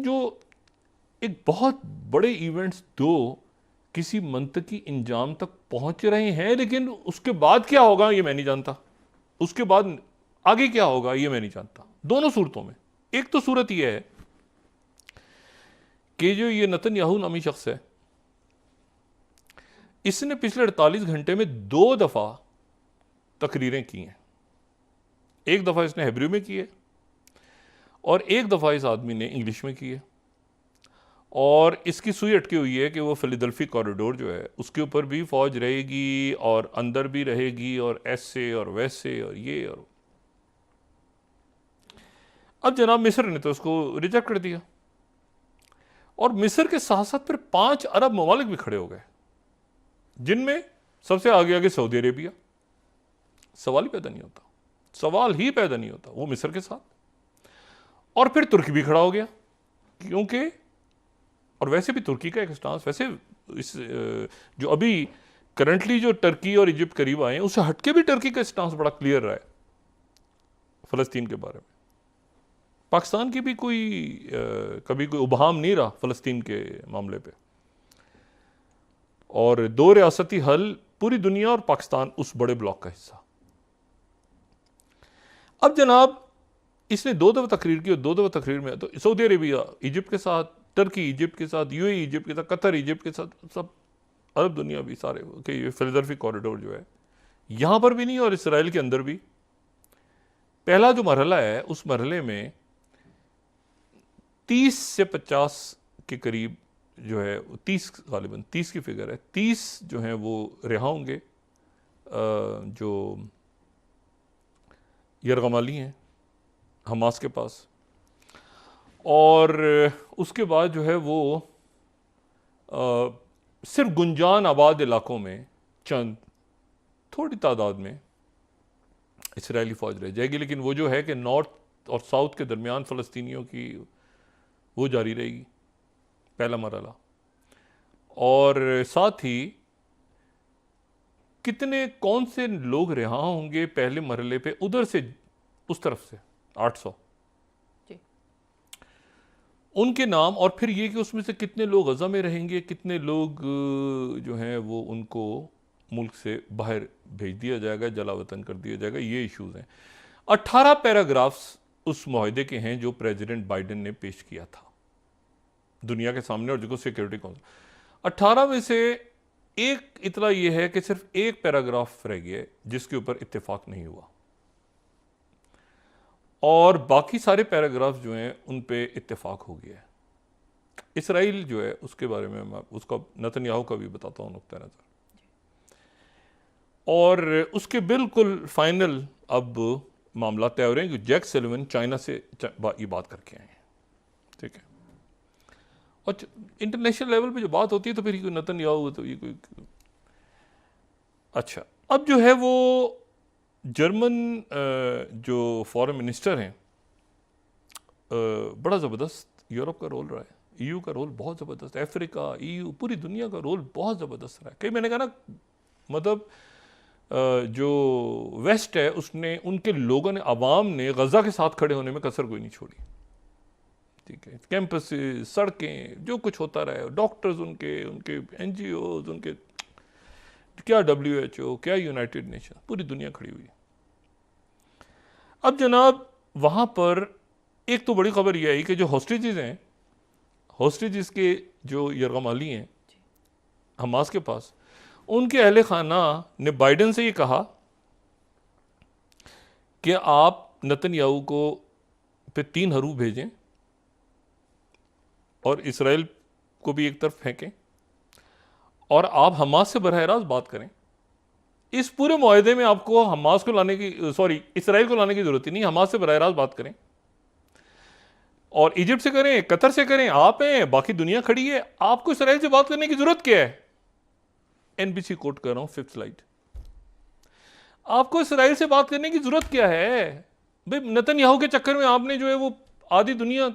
जो एक बहुत बड़े इवेंट्स दो किसी मंतकी इंजाम तक पहुंच रहे हैं, लेकिन उसके बाद क्या होगा ये मैं नहीं जानता, उसके बाद आगे क्या होगा ये मैं नहीं जानता। दोनों सूरतों में, एक तो सूरत यह है कि जो ये नेतन्याहू नामी शख्स है, इसने पिछले 48 घंटे में 2 दफा तकरीरें की हैं। एक दफा इसने हिब्रू में की है और एक दफा इस आदमी ने इंग्लिश में की है। और इसकी सुई अटकी हुई है कि वो फिलाडेल्फी कॉरिडोर जो है उसके ऊपर भी फौज रहेगी और अंदर भी रहेगी और ऐसे और वैसे और ये और। अब जनाब मिस्र ने तो उसको रिजेक्ट कर दिया और मिस्र के साथ साथ फिर 5 अरब ममालिक भी खड़े हो गए, जिनमें सबसे आगे आगे सऊदी अरेबिया। सवाल ही पैदा नहीं होता, सवाल ही पैदा नहीं होता वो मिस्र के साथ। और फिर तुर्की भी खड़ा हो गया, क्योंकि और वैसे भी तुर्की का एक स्टांस, वैसे इस जो अभी करंटली जो टर्की और इजिप्ट करीब आए हैं उससे हटके भी टर्की का स्टांस बड़ा क्लियर रहा है फ़लस्तीन के बारे में। पाकिस्तान की भी कभी कोई उबहाम नहीं रहा फ़लस्तीन के मामले पे। और 2 रियासती हल, पूरी दुनिया और पाकिस्तान उस बड़े ब्लॉक का हिस्सा। अब जनाब इसने 2 दफा तकरीर की और 2 दफा तकरीर में तो सऊदी अरेबिया इजिप्ट के साथ, टर्की इजिप्ट के साथ, यूएई इजिप्ट के साथ, कतर इजिप्ट के साथ, सब अरब दुनिया भी सारे कि ये फिलाडेल्फी कॉरिडोर जो है यहाँ पर भी नहीं और इसराइल के अंदर भी। पहला जो मरहला है उस मरहले में 30 से 50 के करीब जो है, 30 गालिबन 30 की फिगर है, 30 जो हैं वो रिहा होंगे जो यरगमाली हैं हमास के पास। और उसके बाद जो है वो सिर्फ गुंजान आबाद इलाकों में चंद थोड़ी तादाद में इसराइली फ़ौज रह जाएगी, लेकिन वो जो है कि नॉर्थ और साउथ के दरमियान फ़लस्तीनियों की वो जारी रहेगी, पहला मरहला। और साथ ही कितने कौन से लोग रिहा होंगे पहले मरहले पे उधर से, उस तरफ से 800 उनके नाम, और फिर ये कि उसमें से कितने लोग गज़ा में रहेंगे, कितने लोग जो हैं वो उनको मुल्क से बाहर भेज दिया जाएगा, जला वतन कर दिया जाएगा, ये इश्यूज़ हैं। 18 पैराग्राफ्स उस मुआहदे के हैं जो प्रेसिडेंट बाइडेन ने पेश किया था दुनिया के सामने और जिसको सिक्योरिटी काउंसिल। 18 में से एक इतना ये है कि सिर्फ एक पैराग्राफ रह गया जिसके ऊपर इत्तेफाक नहीं हुआ, और बाकी सारे पैराग्राफ जो हैं उन पे इत्तेफाक हो गया है। इसराइल जो है उसके बारे में मैं उसका नेतन्याहू का भी बताता हूँ नुक्ता नज़र। और उसके बिल्कुल फाइनल अब मामला तय हो रहे हैं कि जैक सलिवन चाइना से ये बात करके आए हैं, ठीक है। और इंटरनेशनल लेवल पे जो बात होती है तो फिर नेतन्याहू तो ये कोई अच्छा। अब जो है वो जर्मन जो फॉरेन मिनिस्टर हैं, बड़ा ज़बरदस्त यूरोप का रोल रहा है, ईयू का रोल बहुत ज़बरदस्त, अफ्रीका, ईयू, पूरी दुनिया का रोल बहुत ज़बरदस्त रहा है। कई मैंने कहा ना, मतलब जो वेस्ट है उसने, उनके लोगों ने, अवाम ने गज़ा के साथ खड़े होने में कसर कोई नहीं छोड़ी, ठीक है। कैंपस, सड़कें, जो कुछ होता रहा है, डॉक्टर्स उनके NGOs उनके, क्या WHO, क्या यूनाइटेड नेशन, पूरी दुनिया खड़ी हुई है। अब जनाब वहाँ पर एक तो बड़ी खबर यह आई कि जो हॉस्टेजेस हैं, हॉस्टेजेस के जो यरगमाली हैं हमास के पास, उनके अहले खाना ने बाइडेन से ये कहा कि आप नेतन्याहू को पे 3 हरूफ भेजें और इसराइल को भी एक तरफ फेंकें और आप हमास से बरह रास्त बात करें। इस पूरे मुआहदे में आपको हमास को लाने की, इसराइल को लाने की जरूरत ही नहीं, हमास से बरह रास्त बात करें और इजिप्ट से करें, कतर से करें, आप हैं, बाकी दुनिया खड़ी है, आपको इसराइल से बात करने की जरूरत क्या है। NBC कोट कर रहा हूं, 5th स्लाइड। आपको इसराइल से बात करने की जरूरत क्या है भाई? नेतन्याहू के चक्कर में आपने जो है वो आधी दुनिया,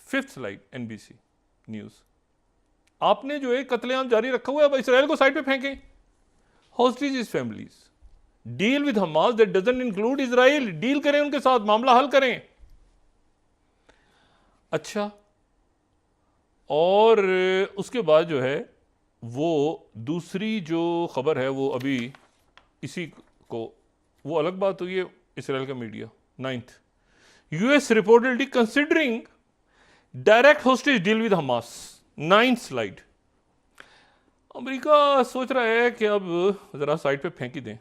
5th स्लाइड NBC न्यूज, आपने जो है कत्लेआम जारी रखा हुआ है। अब इसराइल को साइड पे फेंकें। Hostages families, deal with Hamas that doesn't include Israel, deal करें उनके साथ, मामला हल करें। अच्छा, और उसके बाद जो है वो दूसरी जो खबर है वो अभी इसी को, वो अलग बात हुई है इसराइल का media. 9th, US reportedly considering direct hostage deal with Hamas. 9th slide, America सोच रहा है कि अब जरा साइड पे फेंक ही दें,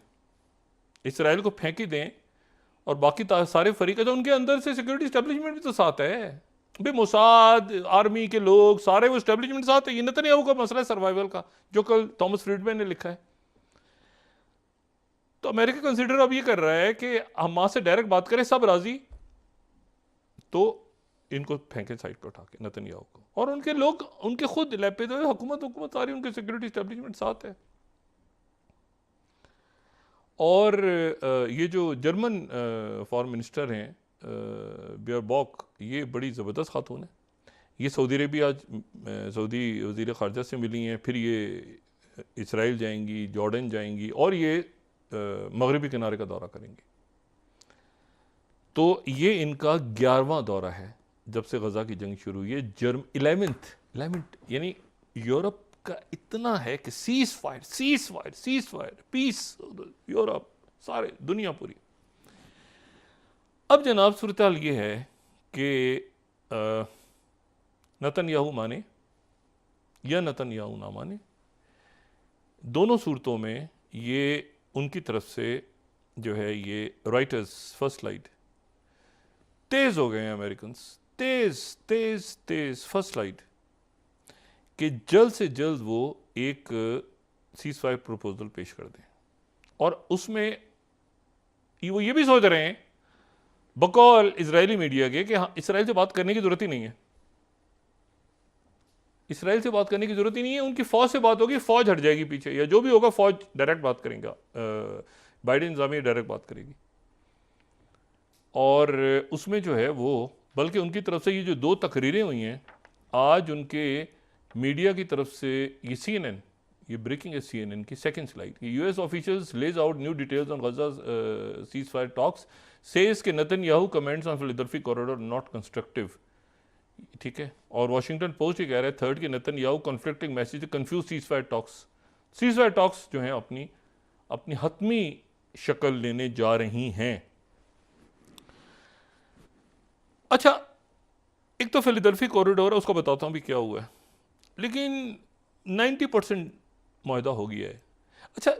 इसराइल को फेंक ही दें, और बाकी सारे फरीक है तो उनके अंदर से सिक्योरिटी स्टैब्लिशमेंट भी तो साथ है भाई, मोसाद, आर्मी के लोग सारे वो स्टैब्लिशमेंट साथ है। ये नेतन्याहू का मसला है सर्वाइवल का, जो कल थॉमस फ्रीडमैन ने लिखा है। तो अमेरिका कंसिडर अब ये कर रहा है कि हमास से डायरेक्ट बात करें, सब राजी, तो इनको फेंके साइड पर उठा के नेतन्याहू को, और उनके लोग उनके खुद लैपे तो हुकूमत सारी उनके सिक्योरिटी स्टैब्लिशमेंट साथ है। और ये जो जर्मन फॉरेन मिनिस्टर हैं बियरबॉक, ये बड़ी ज़बरदस्त खातून है। ये सऊदी अरेबिया आज सऊदी वज़ीर ख़ारजा से मिली हैं, फिर ये इसराइल जाएंगी, जॉर्डन जाएंगी, और ये मगरबी किनारे का दौरा करेंगी। तो ये इनका 11वां दौरा है जब से गज़ा की जंग शुरू हुई है। 11th यानी यूरोप का इतना है कि सीज फायर पीस, यूरोप सारे दुनिया पूरी। अब जनाब सूरत हाल ये है कि नेतन्याहू माने या नेतन्याहू ना माने, दोनों सूरतों में ये उनकी तरफ से जो है ये राइटर्स फर्स्ट स्लाइड तेज हो गए हैं, अमेरिकन्स तेज फर्स्ट स्लाइड कि जल्द से जल्द वो एक सीज फायर प्रपोजल पेश कर दें, और उसमें वो ये भी सोच रहे हैं बकौल इजरायली मीडिया के कि हाँ, इसराइल से बात करने की जरूरत ही नहीं है, इसराइल से बात करने की जरूरत ही नहीं है, उनकी फौज से बात होगी, फौज हट जाएगी पीछे, या जो भी होगा फौज डायरेक्ट बात करेगा, बाइडेन इंतजामिया डायरेक्ट बात करेगी। और उसमें जो है वो, बल्कि उनकी तरफ से ये जो 2 तकरीरें हुई हैं आज उनके मीडिया की तरफ से, ये CNN, ये ब्रेकिंग है CNN की second slide, US officials lay out new details on Gaza ceasefire talks, says के Netanyahu comments on Philadelphi corridor not constructive, ठीक है। और वॉशिंगटन पोस्ट ये कह रहा है 3rd के Netanyahu conflicting message confuse cease fire talks जो हैं अपनी हतमी शक्ल लेने जा रही हैं। अच्छा, एक तो फिलाडेल्फी कॉरिडोर है, उसको बताता हूं भी क्या हुआ है, लेकिन 90% मुआहदा हो गया है। अच्छा,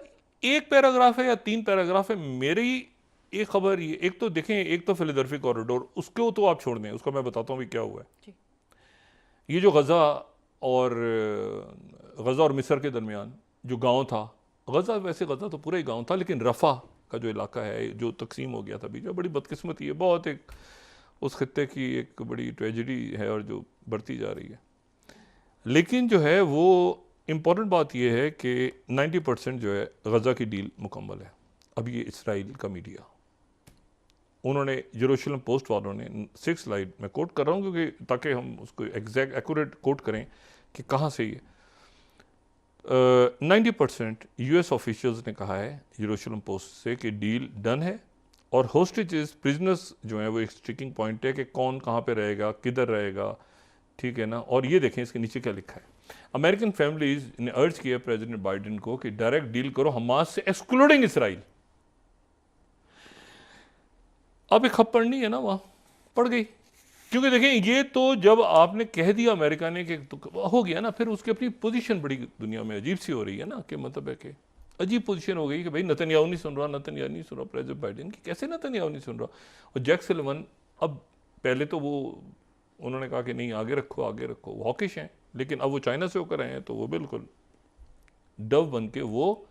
1 पैराग्राफ है या 3 पैराग्राफ है, मेरी एक खबर ये, एक तो देखें, एक तो फिलाडेल्फी कॉरिडोर, उसको तो आप छोड़ दें, उसको मैं बताता हूँ भी क्या हुआ है। ये जो गज़ा और मिस्र के दरमियान जो गांव था, वैसे गज़ा तो पूरा ही गांव था, लेकिन रफ़ा का जो इलाका है जो तकसीम हो गया था बीच में, बड़ी बदकिस्मती है, बहुत एक उस खत्ते की एक बड़ी ट्रेजेडी है और जो बढ़ती जा रही है। लेकिन जो है वो इम्पॉर्टेंट बात यह है कि 90% जो है गज़ा की डील मुकम्मल है। अब ये इसराइल का मीडिया, उन्होंने जेरूशलम पोस्ट वालों ने 6 स्लाइड में कोट कर रहा हूँ क्योंकि ताकि हम उसको एग्जैक्ट एक्यूरेट कोट करें कि कहाँ से ये 90% यूएस ऑफिशियल्स ने कहा है जेरूशलम पोस्ट से कि डील डन है, और होस्टेजेस प्रिजनर्स जो हैं वो एक स्टिकिंग पॉइंट है कि कौन कहाँ पे रहेगा, किधर रहेगा, ठीक है ना। और ये देखें इसके नीचे क्या लिखा है, अमेरिकन फैमिलीज ने अर्ज किया प्रेसिडेंट बाइडेन को कि डायरेक्ट डील करो हमास से एक्सक्लूडिंग इसराइल। अब एक खप पड़नी है ना, वहाँ पड़ गई, क्योंकि देखें ये तो जब आपने कह दिया अमेरिका ने कि तो हो गया ना, फिर उसकी अपनी पोजीशन बड़ी दुनिया में अजीब सी हो रही है ना, कि मतलब है कि अजीब पोजीशन हो गई कि भाई नेतन्याहू नहीं सुन रहा प्रेसिडेंट बाइडेन की, कैसे नेतन्याहू नहीं सुन रहा। और जैक सलिवन, अब पहले तो वो उन्होंने कहा कि नहीं आगे रखो, हॉकिश हैं, लेकिन अब वो चाइना से होकर आए हैं तो वो बिल्कुल डव बन के वो,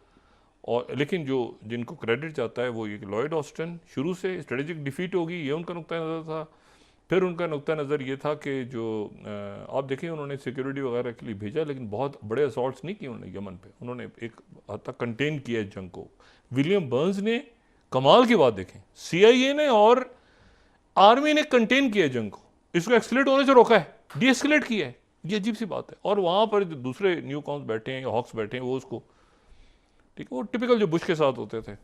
और लेकिन जो जिनको क्रेडिट जाता है वो ये कि लॉयड ऑस्टिन शुरू से स्ट्रेटेजिक डिफीट होगी, ये उनका नुक्ता नज़र था। फिर उनका नुक्ता नज़र ये था कि जो आप देखें उन्होंने सिक्योरिटी वगैरह के लिए भेजा, लेकिन बहुत बड़े असॉल्ट्स नहीं किए उन्होंने यमन पे, उन्होंने एक हद तक कंटेन किया इस जंग को। विलियम बर्न्स ने कमाल की बात देखें, CIA ने और आर्मी ने कंटेन किया जंग को, इसको एक्सलेट होने से रोका है, डी एस्केलेट किया है, ये अजीब सी बात है। और वहाँ पर जो दूसरे न्यू कॉन्स बैठे हैं या हॉक्स बैठे हैं वो उसको, ठीक है, वो टिपिकल जो बुश के साथ होते थे,